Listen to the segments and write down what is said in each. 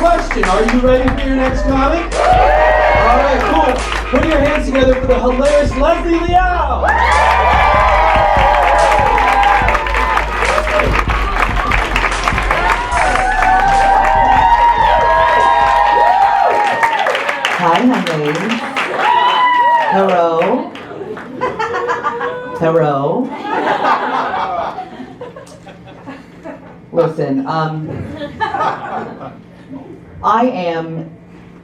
question. Are you ready for your next comic? All right, cool. Put your hands together for the hilarious Leslie Liao. Hi, honey. Hello. Hello. Listen, I am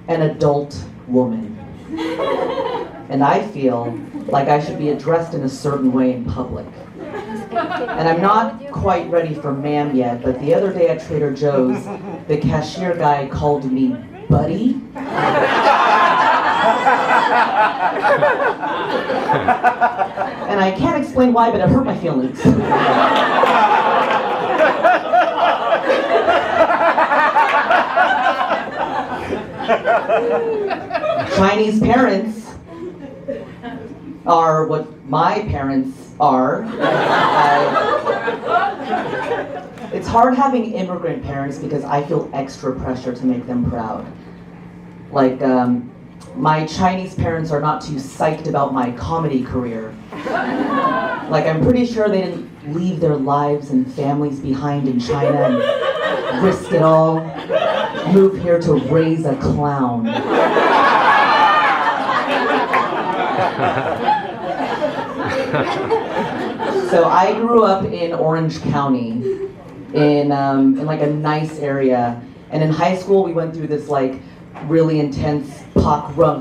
an adult woman, and I feel like I should be addressed in a certain way in public. And I'm not quite ready for ma'am yet, but the other day at Trader Joe's, the cashier guy called me buddy. And I can't explain why, but it hurt my feelings. Chinese parents are what my parents are. It's hard having immigrant parents because I feel extra pressure to make them proud. Like, my Chinese parents are not too psyched about my comedy career. Like, I'm pretty sure they didn't leave their lives and families behind in China and risk it all, move here to raise a clown. So I grew up in Orange County, in like a nice area, and in high school we went through this like really intense punk rock,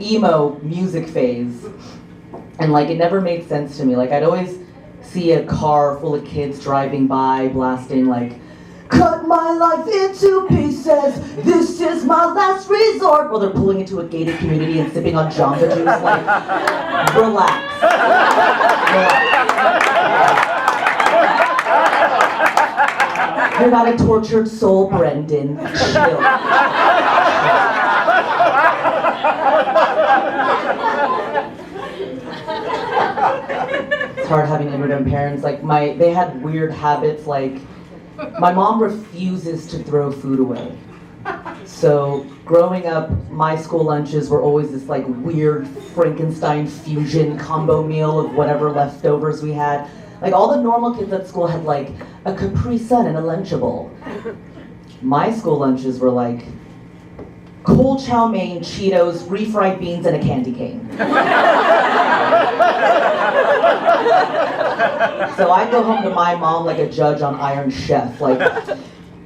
emo music phase, and like it never made sense to me. Like I'd always see a car full of kids driving by blasting like, "Cut my life into pieces, this is my last resort," while they're pulling into a gated community and sipping on Jamba Juice. Like, relax. You're not a tortured soul, Brendan. Chill. It's hard having immigrant parents. Like they had weird habits. Like my mom refuses to throw food away. So growing up, my school lunches were always this like weird Frankenstein fusion combo meal of whatever leftovers we had. Like all the normal kids at school had like a Capri Sun and a Lunchable. My school lunches were like cold chow mein, Cheetos, refried beans, and a candy cane. So I'd go home to my mom like a judge on Iron Chef, like,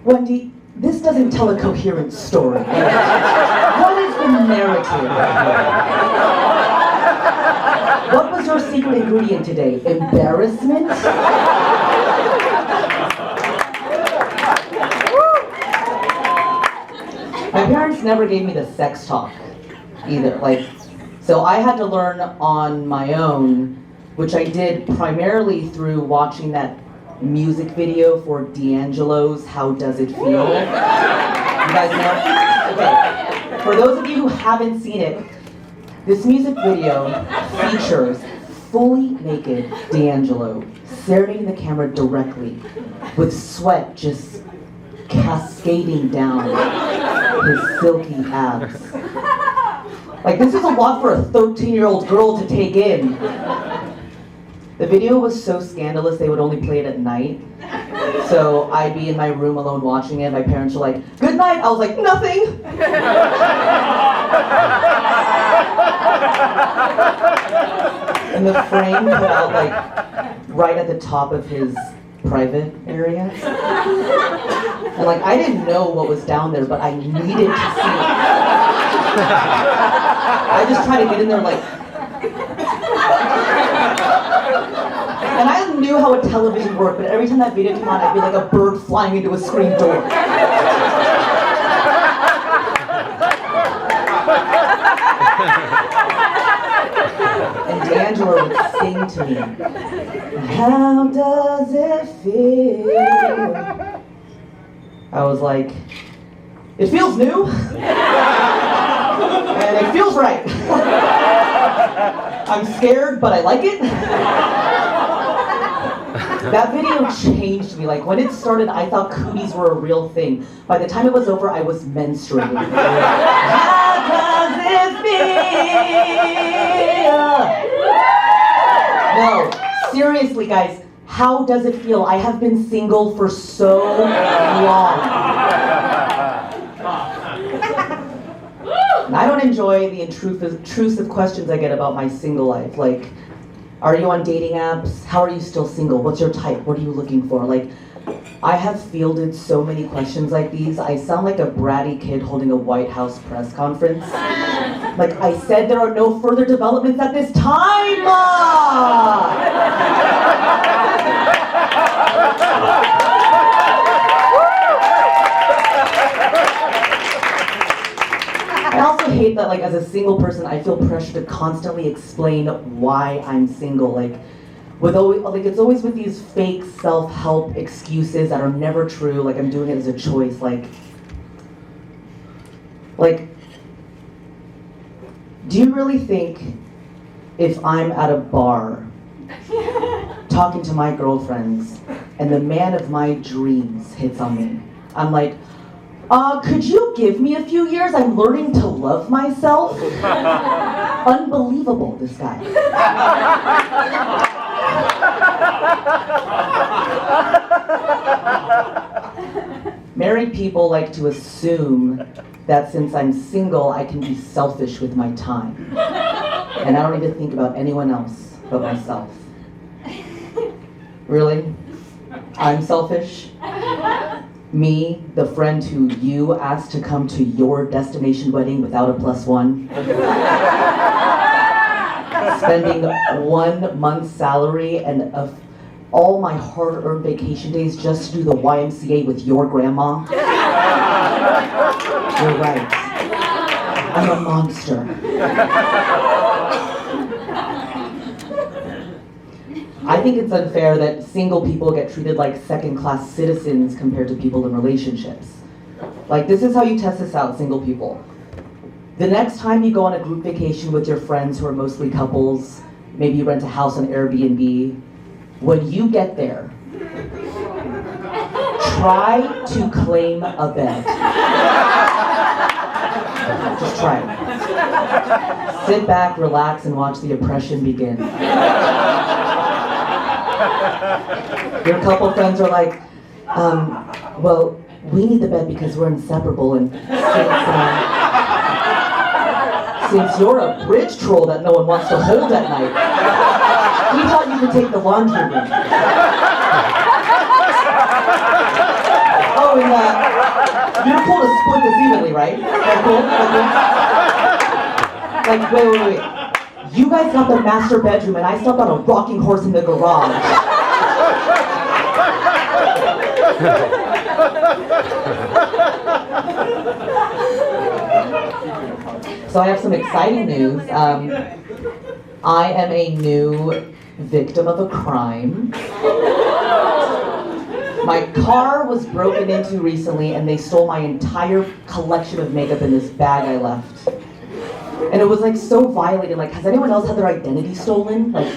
"Wendy, this doesn't tell a coherent story. What is the narrative? What was your secret ingredient today? Embarrassment?" My parents never gave me the sex talk either. Like, so I had to learn on my own, which I did primarily through watching that music video for D'Angelo's "How Does It Feel?" You guys know? Okay. For those of you who haven't seen it, this music video features fully naked D'Angelo serenading the camera directly, with sweat just cascading down his silky abs. Like, this is a lot for a 13-year-old girl to take in. The video was so scandalous they would only play it at night. So I'd be in my room alone watching it. My parents were like, "Good night." I was like, "Nothing." And the frame put out like right at the top of his private area. And like I didn't know what was down there, but I needed to see it. I just tried to get in there like, and I knew how a television worked, but every time that video came on, I'd be like a bird flying into a screen door. And D'Angelo would sing to me, "How does it feel?" I was like, "It feels new, and it feels right. I'm scared, but I like it." That video changed me. Like when it started, I thought cooties were a real thing. By the time it was over, I was menstruating. How does it feel? No, seriously, guys. How does it feel? I have been single for so long. And I don't enjoy the intrusive questions I get about my single life. Like, are you on dating apps? How are you still single? What's your type? What are you looking for? Like, I have fielded so many questions like these. I sound like a bratty kid holding a White House press conference. Like I said, there are no further developments at this time. I also hate that, like, as a single person, I feel pressure to constantly explain why I'm single. Like, it's always with these fake self-help excuses that are never true. Like, I'm doing it as a choice. Like, do you really think if I'm at a bar talking to my girlfriends and the man of my dreams hits on me, I'm like, could you give me a few years? I'm learning to love myself. Unbelievable, this guy. Married people like to assume that since I'm single, I can be selfish with my time. And I don't even think about anyone else but myself. Really? I'm selfish? Me, the friend who you asked to come to your destination wedding without a +1? Spending 1 month's salary and all my hard-earned vacation days just to do the YMCA with your grandma? You're right. I'm a monster. I think it's unfair that single people get treated like second-class citizens compared to people in relationships. Like, this is how you test this out, single people. The next time you go on a group vacation with your friends who are mostly couples, maybe you rent a house on Airbnb, when you get there, try to claim a bed. Just try it. Sit back, relax, and watch the oppression begin. Your couple friends are like, well, we need the bed because we're inseparable, and since you're a bridge troll that no one wants to hold at night, we thought you could take the laundry room. Oh, and you're cool to split this evenly, right? Like, wait. You guys got the master bedroom, and I slept on a rocking horse in the garage. So I have some exciting news. I am a new victim of a crime. My car was broken into recently, and they stole my entire collection of makeup in this bag I left. And it was like so violating. Like, has anyone else had their identity stolen? Like,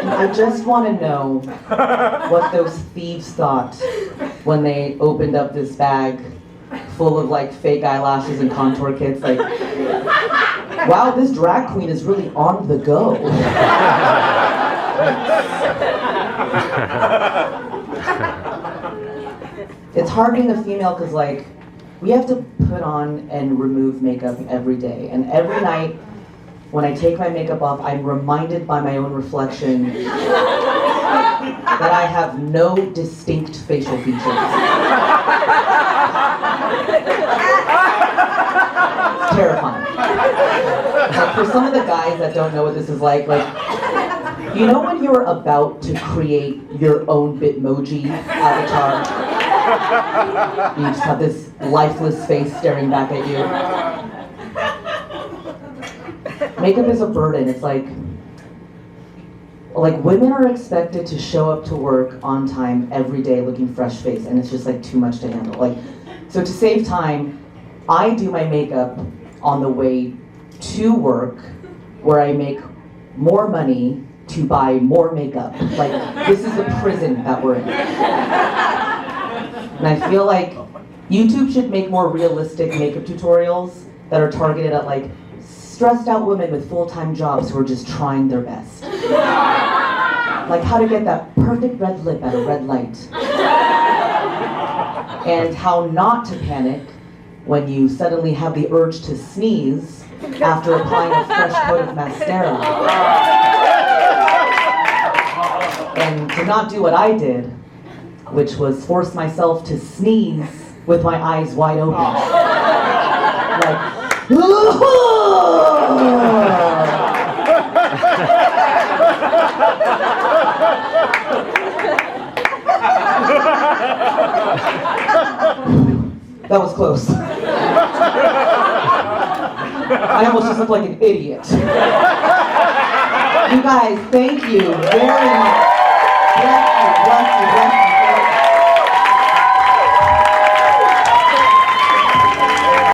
I just want to know what those thieves thought when they opened up this bag full of like fake eyelashes and contour kits. Like, wow, this drag queen is really on the go. It's hard being a female because, like, we have to put on and remove makeup every day. And every night, when I take my makeup off, I'm reminded by my own reflection that I have no distinct facial features. It's terrifying. Like, for some of the guys that don't know what this is like, you know when you're about to create your own Bitmoji avatar? You just have this lifeless face staring back at you. Makeup is a burden. It's like women are expected to show up to work on time every day looking fresh-faced, and it's just like too much to handle. Like, so to save time, I do my makeup on the way to work where I make more money to buy more makeup. Like, this is the prison that we're in. And I feel like YouTube should make more realistic makeup tutorials that are targeted at like stressed out women with full-time jobs who are just trying their best. Like how to get that perfect red lip at a red light. And how not to panic when you suddenly have the urge to sneeze after applying a fresh coat of mascara. And to not do what I did, which was force myself to sneeze with my eyes wide open. Like, that was close. I almost just looked like an idiot. You guys, thank you very much. Bless you, bless you, bless you.